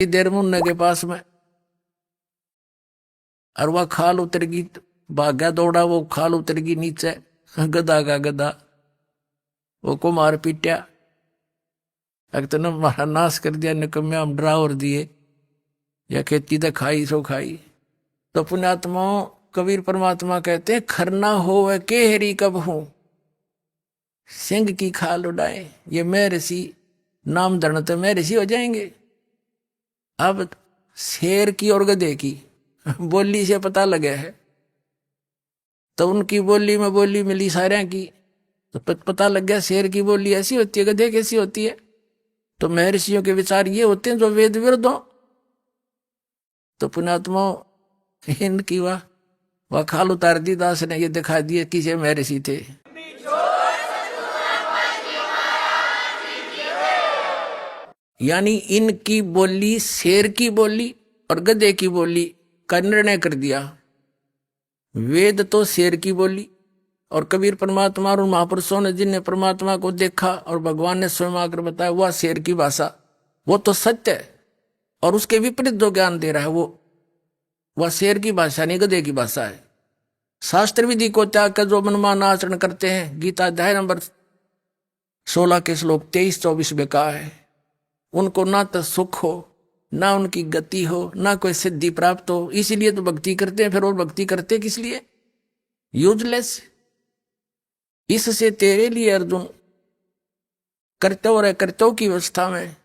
देर मुन्ने के पास में, और वह खाल उतर गई, भाग्या दौड़ा, वो खाल उतर गई नीचे, गधा का गधा, वो को मार पीटा, एक तो न मारा नाश कर दिया, निकम्मे हम ड्रावर दिए, या खेती तो खाई सो खाई। तो पुण्यात्माओं, कबीर परमात्मा कहते हैं, खरना हो वह के हरी कब हूं, सिंह की खाल उड़ाए, ये मैं ऋषि नाम धरना तो मैं ऋषि हो जाएंगे। अब शेर की और गधे की बोली से पता लगे है, तो उनकी बोली में बोली मिली सारे की, तो पता लग गया शेर की बोली ऐसी होती है, गधे कैसी होती है। तो महर्षियों के विचार ये होते हैं जो वेद विरुद्ध हो। तो पुण्यात्मा इनकी वह खाल उतार दी, दास ने ये दिखा दिए किसे महर्षि थे। यानी इनकी बोली शेर की बोली और गधे की बोली का निर्णय कर दिया। वेद तो शेर की बोली, और कबीर परमात्मा और महापुरुषों ने जिनने परमात्मा को देखा और भगवान ने स्वयं आकर बताया, वह शेर की भाषा, वो तो सत्य है। और उसके विपरीत जो ज्ञान दे रहा है वह शेर की भाषा नहीं, गधे की भाषा है। शास्त्र विधि को त्याग कर जो मनमाना आचरण करते हैं, गीता अध्याय नंबर 16 के श्लोक 23-24 में कहा है, उनको ना तो सुख हो, ना उनकी गति हो, ना कोई सिद्धि प्राप्त हो, इसीलिए तो भक्ति करते हैं। फिर और भक्ति करते किस लिए? यूजलेस। इससे तेरे लिए अर्जुन कर्तव्य और अकर्तव्य की अवस्था में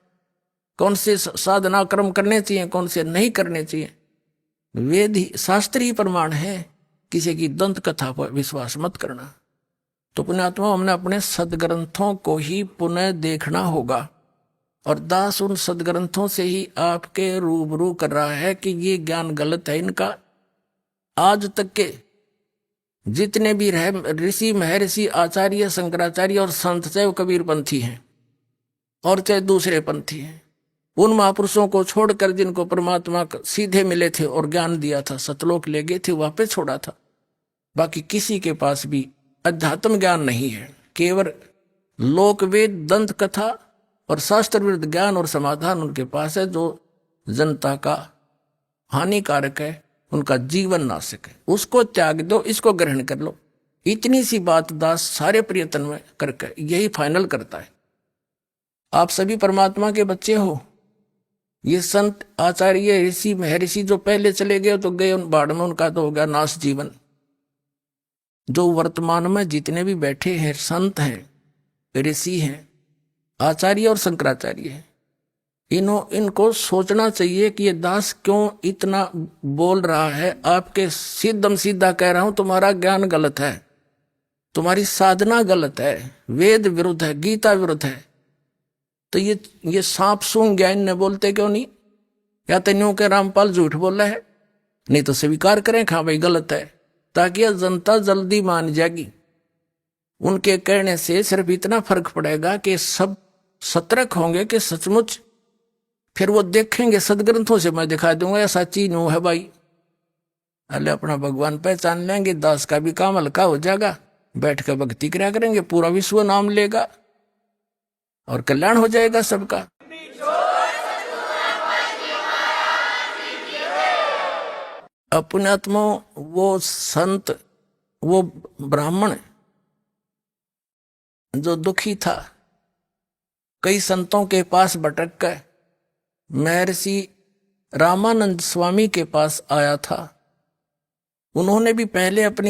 कौन से साधना कर्म करने चाहिए, कौन से नहीं करने चाहिए, वेद ही शास्त्रीय प्रमाण है। किसी की दंत कथा पर विश्वास मत करना। तो पुण्यात्मा, हमने अपने सदग्रंथों को ही पुनः देखना होगा, और दास उन सदग्रंथों से ही आपके रूबरू कर रहा है कि ये ज्ञान गलत है इनका। आज तक के जितने भी ऋषि महर्षि आचार्य शंकराचार्य और संत, चाहे वो कबीर पंथी हैं और चाहे दूसरे पंथी हैं, उन महापुरुषों को छोड़कर जिनको परमात्मा सीधे मिले थे और ज्ञान दिया था, सतलोक ले गए थे, वापस छोड़ा था, बाकी किसी के पास भी अध्यात्म ज्ञान नहीं है। केवल लोकवेद, दंत कथा और शास्त्र विरुद्ध ज्ञान और समाधान उनके पास है, जो जनता का हानिकारक है, उनका जीवन नाशक है। उसको त्याग दो, इसको ग्रहण कर लो। इतनी सी बात दास सारे प्रयत्न में करके यही फाइनल करता है। आप सभी परमात्मा के बच्चे हो। ये संत आचार्य ऋषि महर्षि जो पहले चले गए तो गए उन बाढ़ में, उनका तो हो गया नाश जीवन। जो वर्तमान में जितने भी बैठे हैं, संत हैं, ऋषि हैं, आचार्य और शंकराचार्य हैं, इनको सोचना चाहिए कि ये दास क्यों इतना बोल रहा है। आपके सीधम सीधा कह रहा हूं, तुम्हारा ज्ञान गलत है, तुम्हारी साधना गलत है, वेद विरुद्ध है, गीता विरुद्ध है। तो ये सांप सूंघ ज्ञान ने बोलते क्यों नहीं? या तो न्यू के रामपाल झूठ बोल रहा है, नहीं तो स्वीकार करें हाँ भाई गलत है, ताकि यह जनता जल्दी मान जाएगी। उनके कहने से सिर्फ इतना फर्क पड़ेगा कि सब सतर्क होंगे कि सचमुच, फिर वो देखेंगे सदग्रंथों से मैं दिखा दूंगा ऐसा चीज नो है भाई, अरे अपना भगवान पहचान लेंगे, दास का भी काम हल्का हो जाएगा, बैठ कर भक्ति कराया करेंगे, पूरा विश्व नाम लेगा और कल्याण हो जाएगा सबका। अपनात्मा वो संत, वो ब्राह्मण जो दुखी था, कई संतों के पास भटक कर महर्षि रामानंद स्वामी के पास आया था। उन्होंने भी पहले अपनी